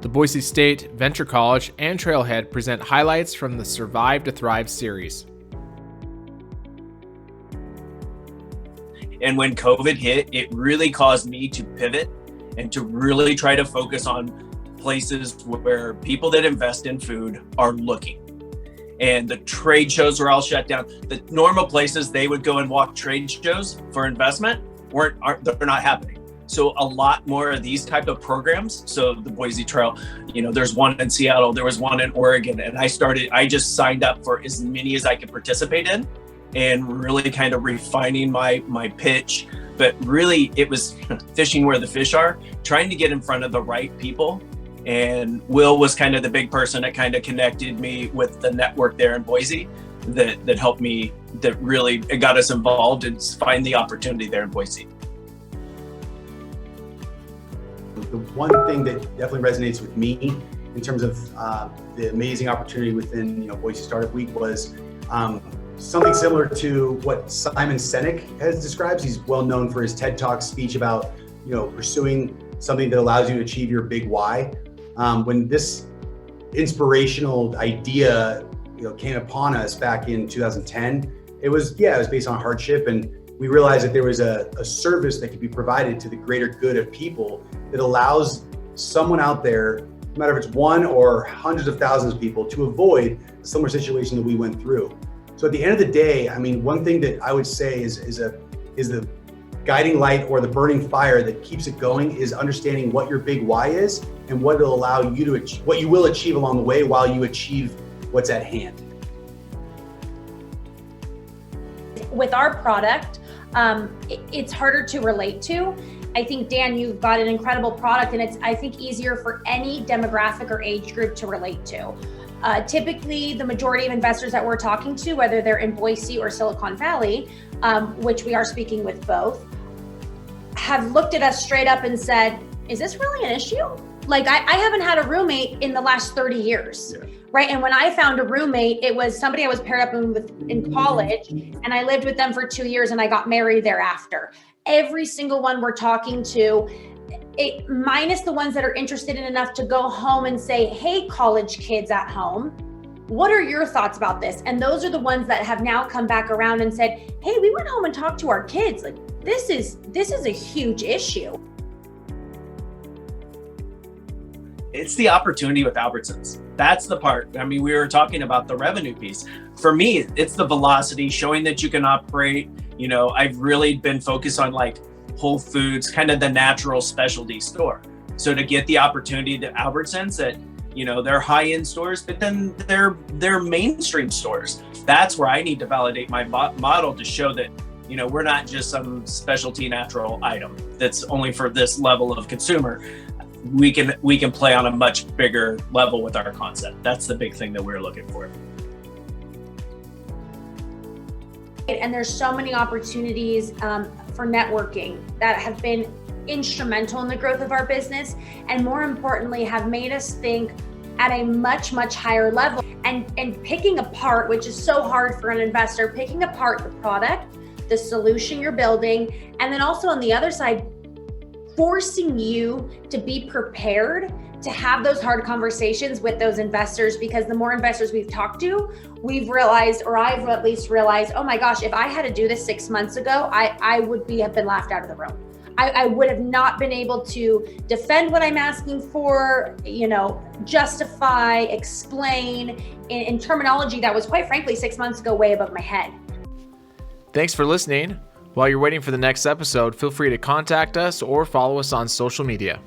The Boise State, Venture College, and Trailhead present highlights from the Survive to Thrive series. And when COVID hit, it really caused me to pivot and to really try to focus on places where people that invest in food are looking. And the trade shows were all shut down. The normal places they would go and walk trade shows for investment they're not happening. So a lot more of these type of programs. So the Boise Trail, there's one in Seattle, there was one in Oregon, and I just signed up for as many as I could participate in, and really kind of refining my pitch. But really it was fishing where the fish are, trying to get in front of the right people. And Will was kind of the big person that kind of connected me with the network there in Boise that helped me, that really got us involved and find the opportunity there in Boise. The one thing that definitely resonates with me in terms of the amazing opportunity within Boise Startup Week was something similar to what Simon Sinek has described. He's well known for his TED Talk speech about pursuing something that allows you to achieve your big why. When this inspirational idea came upon us back in 2010, it was based on hardship, and we realized that there was a service that could be provided to the greater good of people that allows someone out there, no matter if it's one or hundreds of thousands of people, to avoid a similar situation that we went through. So at the end of the day, one thing that I would say is the guiding light or the burning fire that keeps it going is understanding what your big why is and what it'll allow you to achieve, what you will achieve along the way while you achieve what's at hand. With our product, it's harder to relate to. I think, Dan, you've got an incredible product, and it's, I think, easier for any demographic or age group to relate to. Typically, the majority of investors that we're talking to, whether they're in Boise or Silicon Valley, which we are speaking with both, have looked at us straight up and said, is this really an issue? Like, I haven't had a roommate in the last 30 years, right? And when I found a roommate, it was somebody I was paired up with in college, and I lived with them for 2 years, and I got married thereafter. Every single one we're talking to, minus the ones that are interested in enough to go home and say, hey, college kids at home, what are your thoughts about this? And those are the ones that have now come back around and said, hey, we went home and talked to our kids. Like, this is a huge issue. It's the opportunity with Albertsons. That's the part. We were talking about the revenue piece. For me, it's the velocity, showing that you can operate. I've really been focused on like Whole Foods, kind of the natural specialty store. So to get the opportunity to Albertsons that, they're high-end stores, but then they're mainstream stores. That's where I need to validate my model to show that, we're not just some specialty natural item that's only for this level of consumer. We can play on a much bigger level with our concept. That's the big thing that we're looking for. And there's so many opportunities for networking that have been instrumental in the growth of our business, and more importantly, have made us think at a much, much higher level, and picking apart, which is so hard for an investor, picking apart the product, the solution you're building, and then also on the other side, forcing you to be prepared to have those hard conversations with those investors, because the more investors we've talked to, we've realized, or I've at least realized, oh my gosh, if I had to do this 6 months ago, I would have been laughed out of the room. I would have not been able to defend what I'm asking for, justify, explain in terminology that was, quite frankly, 6 months ago, way above my head. Thanks for listening. While you're waiting for the next episode, feel free to contact us or follow us on social media.